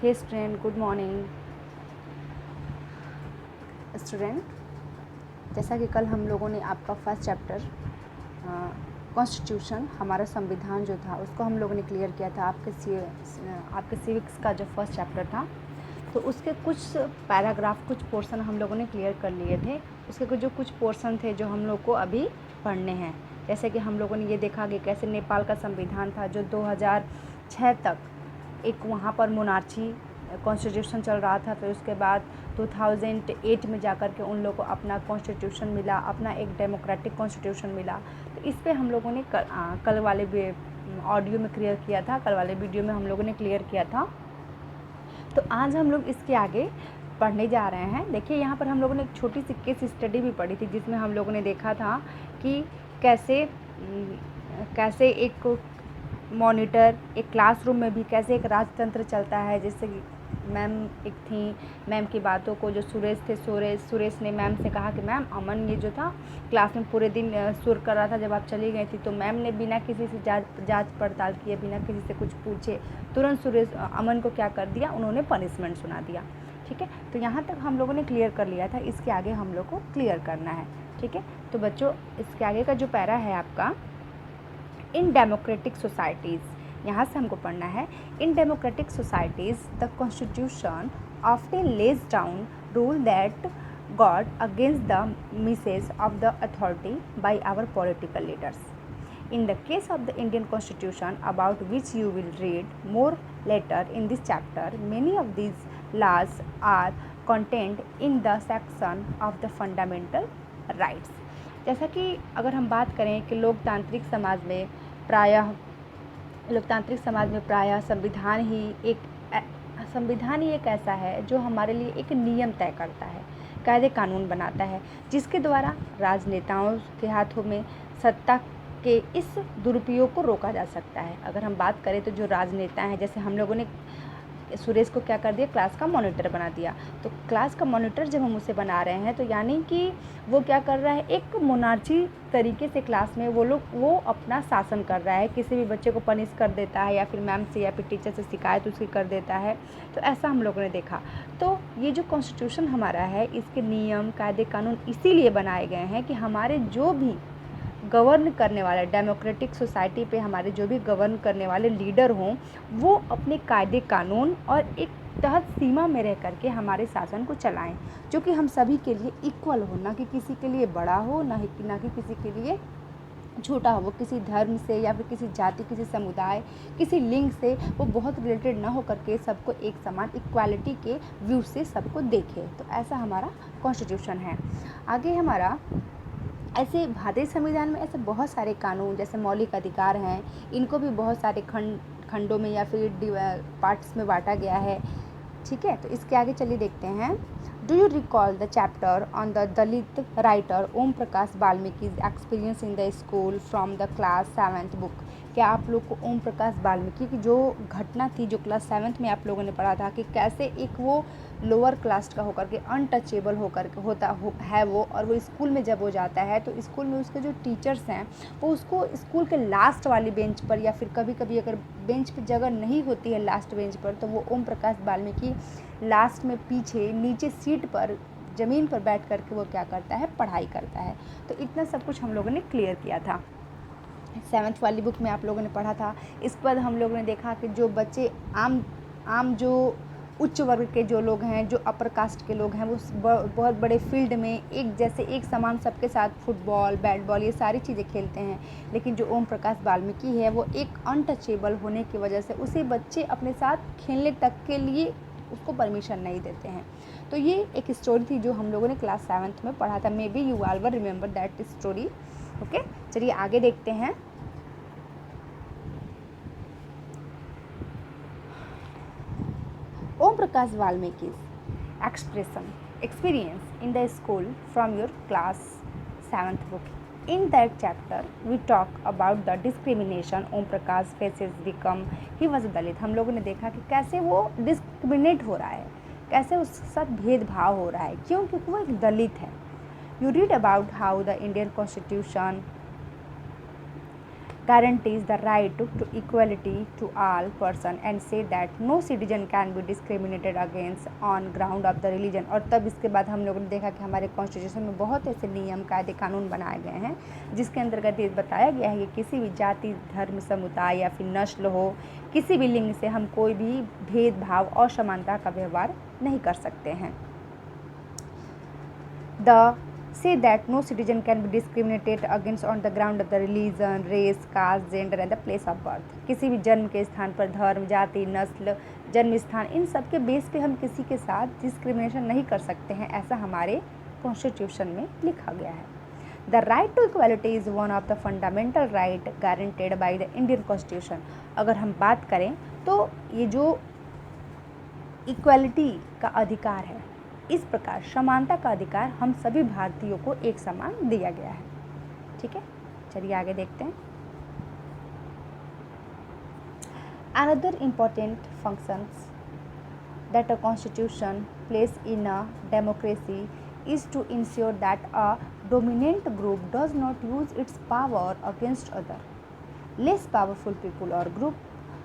हे student, good morning. Student, जैसा कि कल हम लोगों ने आपका फर्स्ट चैप्टर कॉन्स्टिट्यूशन, हमारा संविधान जो था उसको हम लोगों ने क्लियर किया था। आपके सिविक्स का जो फर्स्ट चैप्टर था, तो उसके कुछ पैराग्राफ, कुछ पोर्शन हम लोगों ने क्लियर कर लिए थे। उसके जो कुछ पोर्शन थे जो हम लोग को अभी पढ़ने हैं, जैसे कि हम लोगों ने ये देखा कि कैसे नेपाल का संविधान था जो 2006 तक एक वहाँ पर मोनार्ची कॉन्स्टिट्यूशन चल रहा था। फिर उसके बाद 2008 में जाकर के उन लोगों को अपना कॉन्स्टिट्यूशन मिला, अपना एक डेमोक्रेटिक कॉन्स्टिट्यूशन मिला। तो इस पे हम लोगों ने कल वाले ऑडियो में क्लियर किया था, कल वाले वीडियो में हम लोगों ने क्लियर किया था। तो आज हम लोग इसके आगे पढ़ने जा रहे हैं। देखिए, यहाँ पर हम लोगों ने एक छोटी सी केस स्टडी भी पढ़ी थी, जिसमें हम लोगों ने देखा था कि कैसे एक मॉनिटर, एक क्लासरूम में भी कैसे एक राजतंत्र चलता है। जैसे कि मैम एक थी, मैम की बातों को जो सुरेश ने मैम से कहा कि मैम, अमन ये जो था क्लास में पूरे दिन सुर कर रहा था, जब आप चली गई थी तो मैम ने बिना किसी से जांच पड़ताल किए, बिना किसी से कुछ पूछे तुरंत अमन को क्या कर दिया, उन्होंने पनिशमेंट सुना दिया। ठीक है, तो यहाँ तक हम लोगों ने क्लियर कर लिया था। इसके आगे हम लोग को क्लियर करना है। ठीक है, तो बच्चों, इसके आगे का जो पैरा है आपका, इन डेमोक्रेटिक सोसाइटीज़, यहाँ से हमको पढ़ना है। In democratic societies the constitution often lays down rule that guard against the misuse of the authority by our political leaders. In the case of the Indian Constitution, about which you will read more later in this chapter, many of these laws are contained in the section of the fundamental rights. जैसा कि अगर हम बात करें कि लोकतांत्रिक समाज में प्रायः संविधान ही एक ऐसा है जो हमारे लिए एक नियम तय करता है, कायदे कानून बनाता है, जिसके द्वारा राजनेताओं के हाथों में सत्ता के इस दुरुपयोग को रोका जा सकता है। अगर हम बात करें तो जो राजनेता हैं, जैसे हम लोगों ने सुरेश को क्या कर दिया, क्लास का मॉनिटर बना दिया। तो क्लास का मॉनिटर जब हम उसे बना रहे हैं, तो यानी कि वो क्या कर रहा है, एक मोनार्ची तरीके से क्लास में वो अपना शासन कर रहा है। किसी भी बच्चे को पनिश कर देता है, या फिर मैम से या फिर टीचर से शिकायत उसकी कर देता है। तो ऐसा हम लोगों ने देखा। तो ये जो कॉन्स्टिट्यूशन हमारा है, इसके नियम, कायदे कानून इसीलिए बनाए गए हैं कि हमारे जो भी गवर्न करने वाले, डेमोक्रेटिक सोसाइटी पे हमारे जो भी गवर्न करने वाले लीडर हों, वो अपने कायदे कानून और एक तहत सीमा में रह करके हमारे शासन को चलाएं, जो कि हम सभी के लिए इक्वल हो, ना कि किसी के लिए बड़ा हो, ना कि किसी के लिए छोटा हो। वो किसी धर्म से या फिर किसी जाति, किसी समुदाय, किसी लिंग से वो बहुत रिलेटेड ना हो करके सबको एक समान इक्वालिटी के व्यू से सबको देखे। तो ऐसा हमारा कॉन्स्टिट्यूशन है। आगे हमारा ऐसे भारतीय संविधान में ऐसे बहुत सारे कानून, जैसे मौलिक अधिकार हैं, इनको भी बहुत सारे खंडों में या फिर पार्ट्स में बांटा गया है। ठीक है, तो इसके आगे चलिए देखते हैं। Do you recall the chapter on the Dalit writer Om Prakash Valmiki experience in the school from the class 7th book? क्या आप लोग को ओम प्रकाश वाल्मीकि की जो घटना थी, जो क्लास 7th में आप लोगों ने पढ़ा था, कि कैसे एक वो लोअर कास्ट का होकर के अनटचेबल होकर के है वो, और वो स्कूल में जब वो जाता है तो स्कूल में उसके जो टीचर्स हैं वो उसको स्कूल के लास्ट वाली बेंच पर, या फिर कभी कभी अगर बेंच पर जगह नहीं होती है लास्ट बेंच पर, तो वो ओम प्रकाश वाल्मीकि लास्ट में पीछे नीचे सीट पर, ज़मीन पर बैठ करके वो क्या करता है, पढ़ाई करता है। तो इतना सब कुछ हम लोगों ने क्लियर किया था। 7th वाली बुक में आप लोगों ने पढ़ा था। इसके बाद हम लोगों ने देखा कि जो बच्चे आम जो उच्च वर्ग के जो लोग हैं, जो अपर कास्ट के लोग हैं, वो बहुत बड़े फील्ड में एक समान सबके साथ फुटबॉल, बैट बॉल, ये सारी चीज़ें खेलते हैं। लेकिन जो ओम प्रकाश वाल्मीकि है, वो एक अनटचेबल होने की वजह से उसे बच्चे अपने साथ खेलने तक के लिए उसको परमिशन नहीं देते हैं। तो ये एक स्टोरी थी जो हम लोगों ने क्लास 7th में पढ़ा था। May be you all will remember that story. Okay, चलिए आगे देखते हैं। Om Prakash Valmiki's experience in the school from your class 7th book. In that chapter, we talk about the discrimination Om Prakash faces become he was a Dalit. हम लोगों ने देखा कि कैसे वो डिस्क्रिमिनेट हो रहा है, कैसे उसके साथ भेदभाव हो रहा है, क्यों? क्योंकि वो एक दलित है। You read about how the Indian Constitution guarantees the right to equality to all person and say that no citizen can be discriminated against on ground of the religion। और तब इसके बाद हम लोगों ने देखा कि हमारे कॉन्स्टिट्यूशन में बहुत ऐसे नियम कायदे कानून बनाए गए हैं जिसके अंतर्गत ये बताया गया है कि किसी भी जाति धर्म समुदाय या फिर नस्ल हो, किसी भी लिंग से हम कोई भी भेदभाव और समानता का व्यवहार नहीं कर सकते हैं। The say that no citizen can be discriminated against on the ground of the religion, race, caste, gender and the place of birth। किसी भी जन्म के स्थान पर धर्म, जाति, नस्ल, जन्म स्थान, इन सब के बेस पे हम किसी के साथ डिस्क्रिमिनेशन नहीं कर सकते हैं, ऐसा हमारे कॉन्स्टिट्यूशन में लिखा गया है। The right to equality is one of the fundamental right guaranteed by the Indian Constitution। अगर हम बात करें तो ये जो इक्वालिटी का अधिकार है, इस प्रकार समानता का अधिकार हम सभी भारतीयों को एक समान दिया गया है। ठीक है, चलिए आगे देखते हैं। Another important functions that a constitution plays in a democracy is to ensure that a dominant group does not use its power against other less powerful people or group।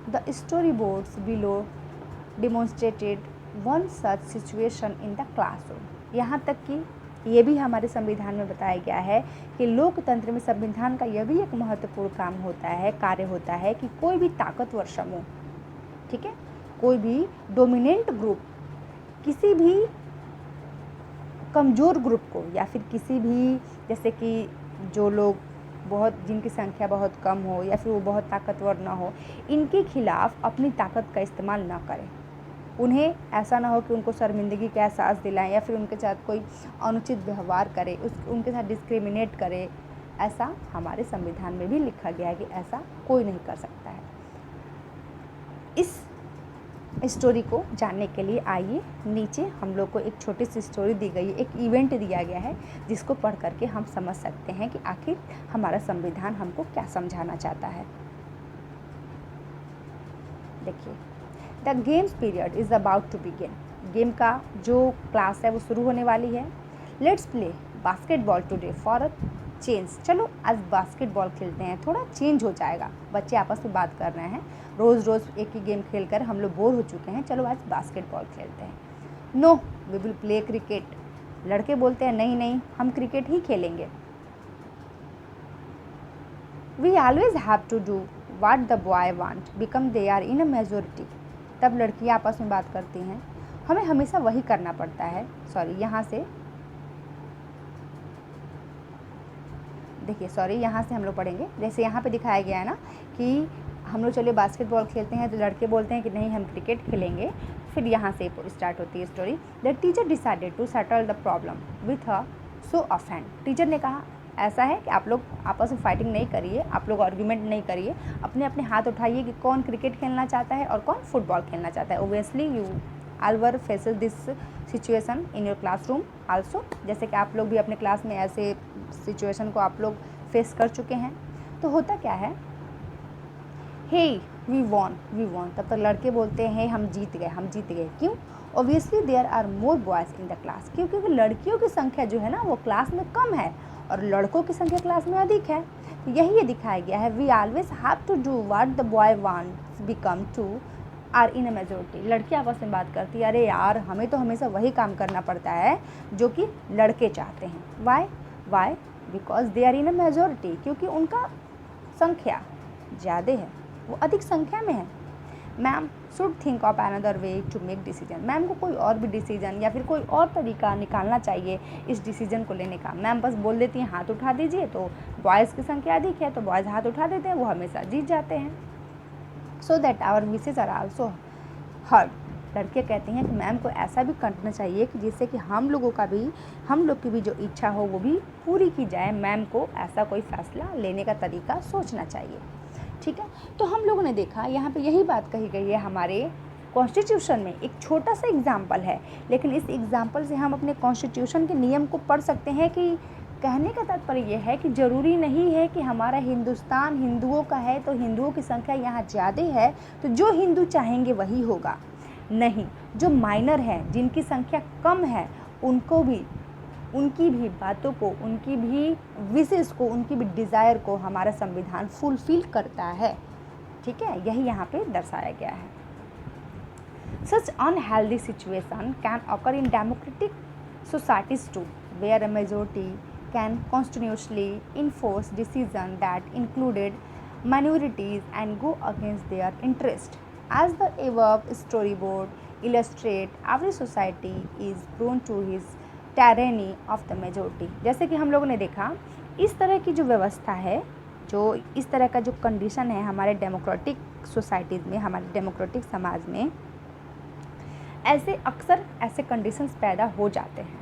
The storyboards below demonstrated one such situation in the classroom. यहाँ तक कि ये भी हमारे संविधान में बताया गया है कि लोकतंत्र में संविधान का यह भी एक महत्वपूर्ण काम होता है, कार्य होता है कि कोई भी ताकतवर समूह, ठीक है, कोई भी डोमिनेंट ग्रुप किसी भी कमज़ोर ग्रुप को या फिर किसी भी, जैसे कि जो लोग बहुत, जिनकी संख्या बहुत कम हो या फिर वो बहुत ताकतवर ना हो, इनके खिलाफ अपनी ताकत का इस्तेमाल ना करें। उन्हें ऐसा ना हो कि उनको शर्मिंदगी का एहसास दिलाएं या फिर उनके साथ कोई अनुचित व्यवहार करे, उनके साथ डिस्क्रिमिनेट करे। ऐसा हमारे संविधान में भी लिखा गया है कि ऐसा कोई नहीं कर सकता है। इस स्टोरी को जानने के लिए आइए, नीचे हम लोग को एक छोटी सी स्टोरी दी गई है, एक इवेंट दिया गया है जिसको पढ़ करके हम समझ सकते हैं कि आखिर हमारा संविधान हमको क्या समझाना चाहता है। देखिए, the games period is about to begin. Game का जो क्लास है वो शुरू होने वाली है। Let's play basketball today for a change. चलो आज बास्केटबॉल खेलते हैं, थोड़ा चेंज हो जाएगा। बच्चे आपस में बात कर रहे हैं, रोज़ रोज़ एक ही गेम खेल कर हम लोग बोर हो चुके हैं, चलो आज बास्केटबॉल खेलते हैं। No we will play cricket. लड़के बोलते हैं नहीं नहीं, हम क्रिकेट ही खेलेंगे। We always have to do what the boy want because they are in a majority. तब लड़कियां आपस में बात करती हैं, हमें हमेशा वही करना पड़ता है। यहाँ से देखिए, यहाँ से हम लोग पढ़ेंगे। जैसे यहाँ पे दिखाया गया है ना कि हम लोग चलिए बास्केटबॉल खेलते हैं, तो लड़के बोलते हैं कि नहीं हम क्रिकेट खेलेंगे। फिर यहाँ से स्टार्ट होती है story. The teacher decided to settle the problem with a show of hand. Teacher ने कहा ऐसा है कि आप लोग आपस में फाइटिंग नहीं करिए, आप लोग आर्ग्यूमेंट नहीं करिए, अपने अपने हाथ उठाइए कि कौन क्रिकेट खेलना चाहता है और कौन फुटबॉल खेलना चाहता है। Obviously you all were faces this situation in your classroom also. जैसे कि आप लोग भी अपने क्लास में ऐसे सिचुएशन को आप लोग फेस कर चुके हैं। तो होता क्या है, हे वी वॉन। तब तक लड़के बोलते हैं हम जीत गए। क्यों? Obviously there are more boys in the class. क्योंकि लड़कियों की संख्या जो है ना वो क्लास में कम है और लड़कों की संख्या क्लास में अधिक है। यही ये दिखाया गया है, we always have to do what the boy wants because to are in a majority. लड़की आपस में बात करती है, अरे यार हमें तो हमेशा वही काम करना पड़ता है जो कि लड़के चाहते हैं। Why because they are in a majority. क्योंकि उनका संख्या ज़्यादा है, वो अधिक संख्या में है। Ma'am should think of another way to make decision. Ma'am को कोई और भी डिसीजन या फिर कोई और तरीका निकालना चाहिए इस डिसीजन को लेने का। मैम बस बोल देती हैं हाथ उठा दीजिए, तो बॉयज़ की संख्या अधिक है तो बॉयज़ हाथ उठा देते हैं, वो हमेशा जीत जाते हैं। So that our wishes are also heard. लड़के कहते हैं कि मैम को ऐसा भी करना चाहिए कि जिससे कि हम लोग की भी जो इच्छा हो वो भी पूरी की जाए। मैम को ऐसा कोई फैसला लेने का तरीका सोचना चाहिए। ठीक है, तो हम लोगों ने देखा यहाँ पे यही बात कही गई है हमारे कॉन्स्टिट्यूशन में। एक छोटा सा एग्जाम्पल है, लेकिन इस एग्जाम्पल से हम अपने कॉन्स्टिट्यूशन के नियम को पढ़ सकते हैं कि कहने का तात्पर्य यह है कि ज़रूरी नहीं है कि हमारा हिंदुस्तान हिंदुओं का है तो हिंदुओं की संख्या यहाँ ज़्यादा है तो जो हिंदू चाहेंगे वही होगा। नहीं, जो माइनर हैं, जिनकी संख्या कम है, उनको भी उनकी भी बातों को, उनकी भी विशेष को, उनकी भी डिज़ायर को हमारा संविधान फुलफिल करता है। ठीक है, यही यहाँ पे दर्शाया गया है। Such unhealthy situation can occur in democratic societies too, where a majority can continuously enforce decision that included minorities and go against their interest. As the above storyboard illustrate, every society is prone to his tyranny of the majority. जैसे कि हम लोगों ने देखा, इस तरह की जो व्यवस्था है, जो इस तरह का जो कंडीशन है हमारे डेमोक्रेटिक सोसाइटीज़ में, हमारे डेमोक्रेटिक समाज में ऐसे अक्सर ऐसे कंडीशंस पैदा हो जाते हैं।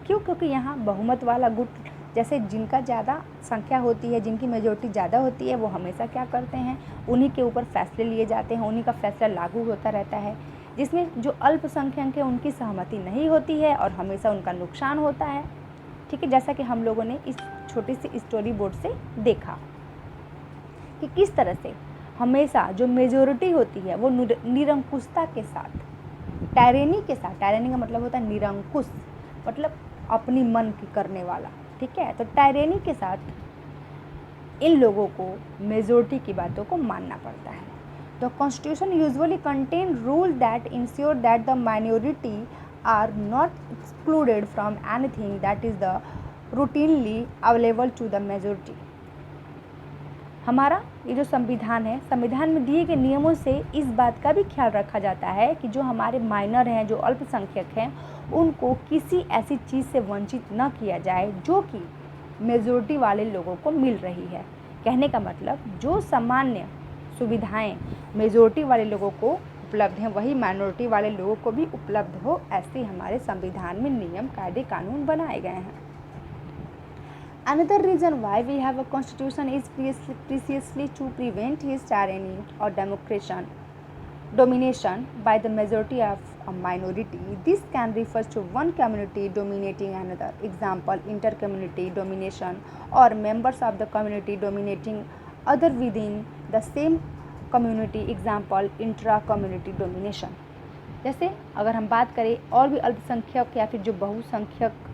क्यों? क्योंकि यहाँ बहुमत वाला गुट, जैसे जिनका ज़्यादा संख्या होती है, जिनकी मेजोरिटी ज़्यादा होती है, वो हमेशा क्या करते हैं, उन्हीं के ऊपर फैसले लिए जाते हैं, उन्हीं का फैसला लागू होता रहता है। जिसमें जो अल्पसंख्यक है उनकी सहमति नहीं होती है और हमेशा उनका नुकसान होता है। ठीक है, जैसा कि हम लोगों ने इस छोटी सी स्टोरी बोर्ड से देखा कि किस तरह से हमेशा जो मेजोरिटी होती है वो निरंकुशता के साथ, टायरेनी के साथ, टायरेनी का मतलब होता है निरंकुश, मतलब अपनी मन की करने वाला। ठीक है, तो टायरेनी के साथ इन लोगों को मेजोरिटी की बातों को मानना पड़ता है। The constitution usually contain rule that ensure that the minority are not excluded from anything that is the routinely available to the majority. हमारा ये जो संविधान है, संविधान में दिए गए नियमों से इस बात का भी ख्याल रखा जाता है कि जो हमारे माइनर हैं, जो अल्पसंख्यक हैं, उनको किसी ऐसी चीज़ से वंचित न किया जाए जो कि मेजोरिटी वाले लोगों को मिल रही है। कहने का मतलब जो सामान्य सुविधाएं मेजोरिटी वाले लोगों को उपलब्ध हैं, वही माइनॉरिटी वाले लोगों को भी उपलब्ध हो, ऐसे हमारे संविधान में नियम, कायदे, कानून बनाए गए हैं। Another reason why we have a constitution is precisely to prevent his tyranny or domination by the majority of a minority. This can refer to one community dominating another. Example, intercommunity domination, or members of the community dominating other within the same community. Example, intra-community domination. जैसे अगर हम बात करें और भी अल्पसंख्यक या फिर जो बहुसंख्यक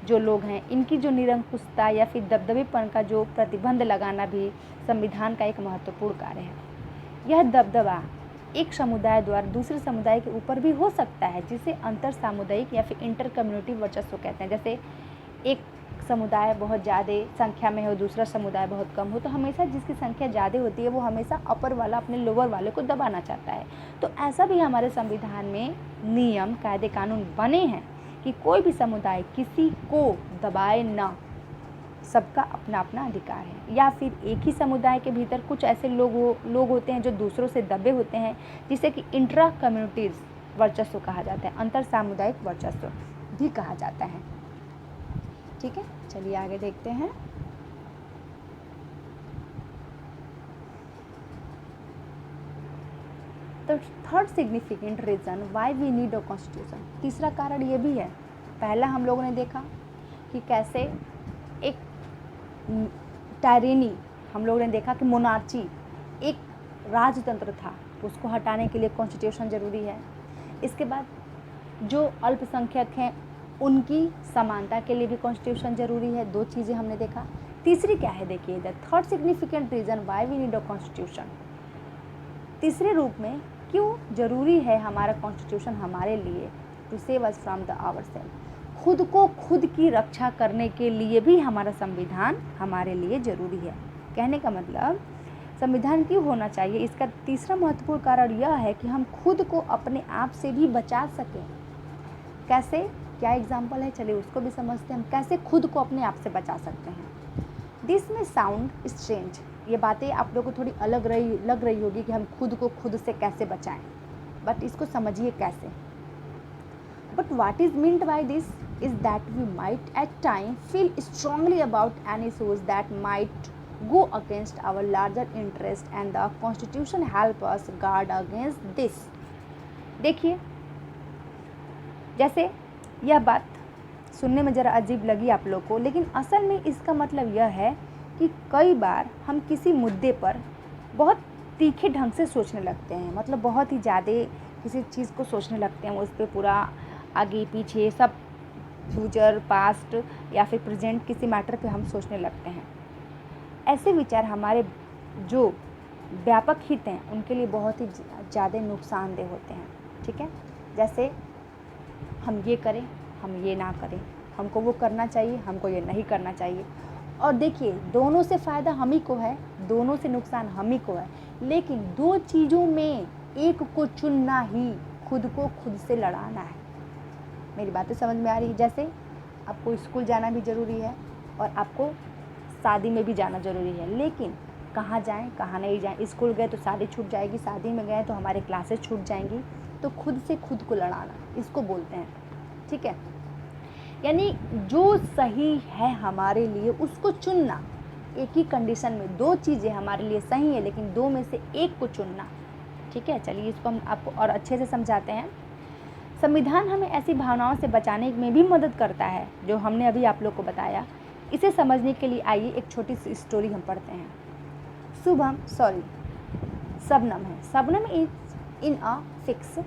जो लोग हैं, इनकी जो निरंकुशता या फिर दबदबेपन का जो प्रतिबंध लगाना भी संविधान का एक महत्वपूर्ण कार्य है। यह दबदबा एक समुदाय द्वारा दूसरे समुदाय के ऊपर भी हो सकता है, जिसे अंतर सामुदायिक या फिर इंटर कम्युनिटी वर्चस्व कहते हैं। जैसे एक समुदाय बहुत ज़्यादा संख्या में हो, दूसरा समुदाय बहुत कम हो, तो हमेशा जिसकी संख्या ज़्यादा होती है वो हमेशा अपर वाला अपने लोअर वाले को दबाना चाहता है। तो ऐसा भी हमारे संविधान में नियम, कायदे, कानून बने हैं कि कोई भी समुदाय किसी को दबाए ना, सबका अपना अपना अधिकार है। या फिर एक ही समुदाय के भीतर कुछ ऐसे लोग होते हैं जो दूसरों से दबे होते हैं, जिसे कि इंट्रा कम्युनिटीज़ वर्चस्व कहा जाता है, अंतर सामुदायिक वर्चस्व भी कहा जाता है। ठीक है, चलिए आगे देखते हैं। तो third significant reason why we need a constitution, तीसरा कारण ये भी है। पहला हम लोगों ने देखा कि कैसे एक टायरेनी, हम लोगों ने देखा कि मोनार्ची एक राजतंत्र था, उसको हटाने के लिए कॉन्स्टिट्यूशन ज़रूरी है। इसके बाद जो अल्पसंख्यक हैं उनकी समानता के लिए भी कॉन्स्टिट्यूशन ज़रूरी है। दो चीज़ें हमने देखा। तीसरी क्या है, देखिए, the third significant reason why we need a constitution, तीसरे रूप में क्यों ज़रूरी है हमारा कॉन्स्टिट्यूशन हमारे लिए, to save us from the ourself, खुद को खुद की रक्षा करने के लिए भी हमारा संविधान हमारे लिए ज़रूरी है। कहने का मतलब संविधान क्यों होना चाहिए, इसका तीसरा महत्वपूर्ण कारण यह है कि हम खुद को अपने आप से भी बचा सकें। कैसे, क्या एग्जाम्पल है, चलिए उसको भी समझते हैं हम कैसे खुद को अपने आप से बचा सकते हैं। दिस में साउंड स्ट्रेंज, ये बातें आप लोगों को थोड़ी लग रही होगी कि हम खुद को खुद से कैसे बचाएं, बट इसको समझिए कैसे। But what is meant by this is that we might at time feel strongly about any issues that might go against our larger interest and the constitution help us guard against this। देखिए, जैसे यह बात सुनने में ज़रा अजीब लगी आप लोग को, लेकिन असल में इसका मतलब यह है कि कई बार हम किसी मुद्दे पर बहुत तीखे ढंग से सोचने लगते हैं, मतलब बहुत ही ज़्यादा किसी चीज़ को सोचने लगते हैं, उस पर पूरा आगे पीछे सब फ्यूचर, पास्ट या फिर प्रेजेंट किसी मैटर पे हम सोचने लगते हैं। ऐसे विचार हमारे जो व्यापक हित हैं उनके लिए बहुत ही ज़्यादा नुकसानदेह होते हैं। ठीक है, जैसे हम ये करें, हम ये ना करें, हमको वो करना चाहिए, हमको ये नहीं करना चाहिए। और देखिए, दोनों से फ़ायदा हम ही को है, दोनों से नुकसान हम ही को है, लेकिन दो चीज़ों में एक को चुनना ही खुद को खुद से लड़ाना है। मेरी बातें समझ में आ रही है? जैसे आपको स्कूल जाना भी ज़रूरी है और आपको शादी में भी जाना ज़रूरी है, लेकिन कहाँ जाएं, कहाँ नहीं जाएं। स्कूल गए तो शादी छूट जाएगी, शादी में गए तो हमारे क्लासेस छूट जाएंगी। तो खुद से खुद को लड़ाना, इसको बोलते हैं। ठीक है, यानी जो सही है हमारे लिए उसको चुनना। एक ही कंडीशन में दो चीज़ें हमारे लिए सही है, लेकिन दो में से एक को चुनना। ठीक है, चलिए इसको हम आपको और अच्छे से समझाते हैं। संविधान हमें ऐसी भावनाओं से बचाने में भी मदद करता है जो हमने अभी आप लोग को बताया। इसे समझने के लिए आइए एक छोटी सी स्टोरी हम पढ़ते हैं। शबनम है। Shabnam is in a fix,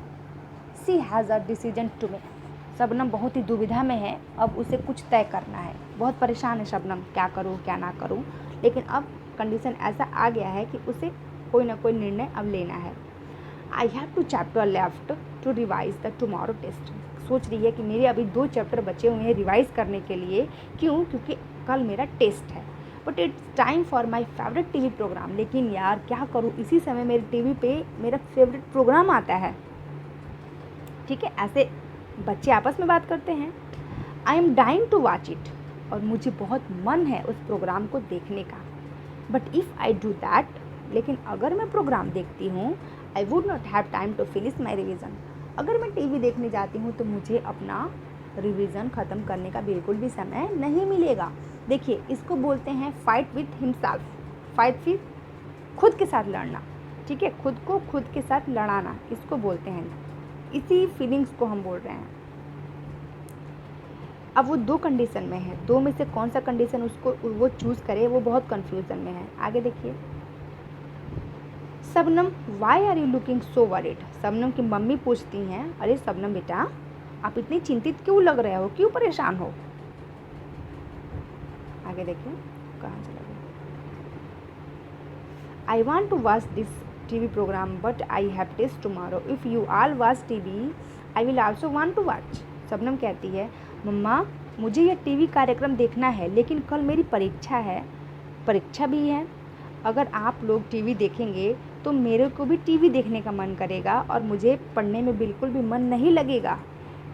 she has a decision to make. Shabnam बहुत ही दुविधा में है, अब उसे कुछ तय करना है। बहुत परेशान है शबनम, क्या करूँ क्या ना करूँ। लेकिन अब कंडीशन ऐसा आ गया है कि उसे कोई ना कोई निर्णय अब लेना है। I have 2 chapter left to revise the tomorrow test. सोच रही है कि मेरे अभी 2 चैप्टर बचे हुए हैं रिवाइज करने के लिए। क्यों? क्योंकि कल मेरा टेस्ट है। But it's time for my favourite TV programme. लेकिन यार क्या करूँ, इसी समय मेरे टीवी पे मेरा फेवरेट प्रोग्राम आता है। ठीक है, ऐसे बच्चे आपस में बात करते हैं। I am dying to watch it, और मुझे बहुत मन है उस प्रोग्राम को देखने का। But if I do that, लेकिन अगर मैं प्रोग्राम देखती हूँ, I would not have time to finish my revision. अगर मैं टीवी देखने जाती हूँ तो मुझे अपना रिवीजन ख़त्म करने का बिल्कुल भी समय नहीं मिलेगा। देखिए, इसको बोलते हैं फाइट विथ हिमसेल्फ। फाइट फिर खुद के साथ लड़ना। ठीक है, खुद को खुद के साथ लड़ाना, इसको बोलते हैं। इसी फीलिंग्स को हम बोल रहे हैं। अब वो 2 कंडीशन में है, 2 में से कौन सा कंडीशन उसको वो चूज़ करे, वो बहुत कन्फ्यूज़न में है। आगे देखिए। Shabnam, why are you looking so worried. Shabnam की मम्मी पूछती हैं, अरे शबनम बेटा, आप इतनी चिंतित क्यों लग रहे हो, क्यों परेशान हो। आगे देखिए कहाँ चला गया। I want to watch this TV programme but I have test tomorrow. If you all watch TV I will also want to watch. Shabnam कहती है, मम्मा मुझे यह टीवी कार्यक्रम देखना है, लेकिन कल मेरी परीक्षा भी है। अगर आप लोग टीवी देखेंगे तो मेरे को भी टीवी देखने का मन करेगा और मुझे पढ़ने में बिल्कुल भी मन नहीं लगेगा।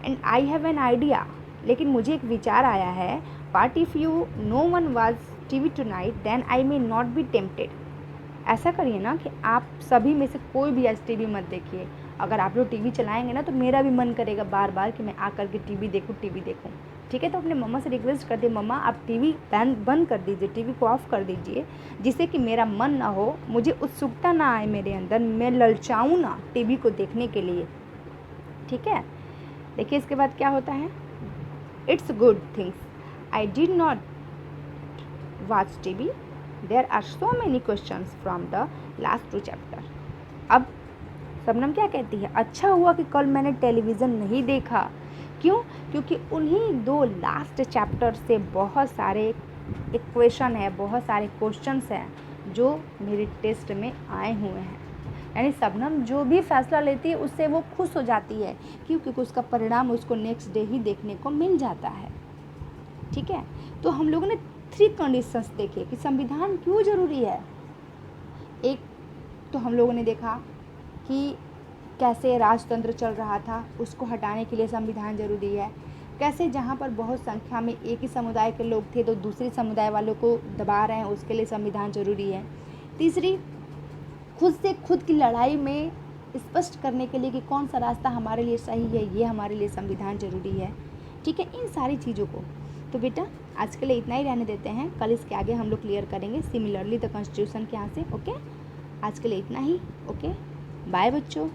And I have an idea, लेकिन मुझे एक विचार आया है। What if you no one watch TV tonight then I may not be tempted. ऐसा करिए ना कि आप सभी में से कोई भी आज टीवी मत देखिए। अगर आप लोग टीवी चलाएंगे ना तो मेरा भी मन करेगा बार बार कि मैं आकर के टीवी देखूं। ठीक है, तो अपने मम्मा से रिक्वेस्ट कर दिए, मम्मा आप टीवी बंद कर दीजिए, टीवी को ऑफ़ कर दीजिए, जिससे कि मेरा मन ना हो, मुझे उत्सुकता ना आए मेरे अंदर, मैं ललचाऊँ ना टीवी को देखने के लिए। ठीक है, देखिए इसके बाद क्या होता है। It's good things I did not watch TV, there are so many questions from the last 2 chapter. अब शबनम क्या कहती है, अच्छा हुआ कि कल मैंने टेलीविज़न नहीं देखा। क्यों? क्योंकि उन्हीं 2 लास्ट चैप्टर से बहुत सारे इक्वेशन है, बहुत सारे क्वेश्चंस हैं जो मेरे टेस्ट में आए हुए हैं। यानी शबनम जो भी फैसला लेती है उससे वो खुश हो जाती है, क्योंकि उसका परिणाम उसको नेक्स्ट डे ही देखने को मिल जाता है। ठीक है, तो हम लोगों ने 3 कंडीशंस देखे कि संविधान क्यों ज़रूरी है। एक तो हम लोगों ने देखा कि कैसे राजतंत्र चल रहा था, उसको हटाने के लिए संविधान ज़रूरी है। कैसे जहाँ पर बहुत संख्या में एक ही समुदाय के लोग थे तो दूसरे समुदाय वालों को दबा रहे हैं, उसके लिए संविधान ज़रूरी है। तीसरी, खुद से खुद की लड़ाई में स्पष्ट करने के लिए कि कौन सा रास्ता हमारे लिए सही है, ये हमारे लिए संविधान ज़रूरी है। ठीक है, इन सारी चीज़ों को तो बेटा आज के लिए इतना ही रहने देते हैं, कल इसके आगे हम लोग क्लियर करेंगे सिमिलरली द कॉन्स्टिट्यूशन के यहाँ से। ओके, आज के लिए इतना ही। ओके, बाय बच्चों।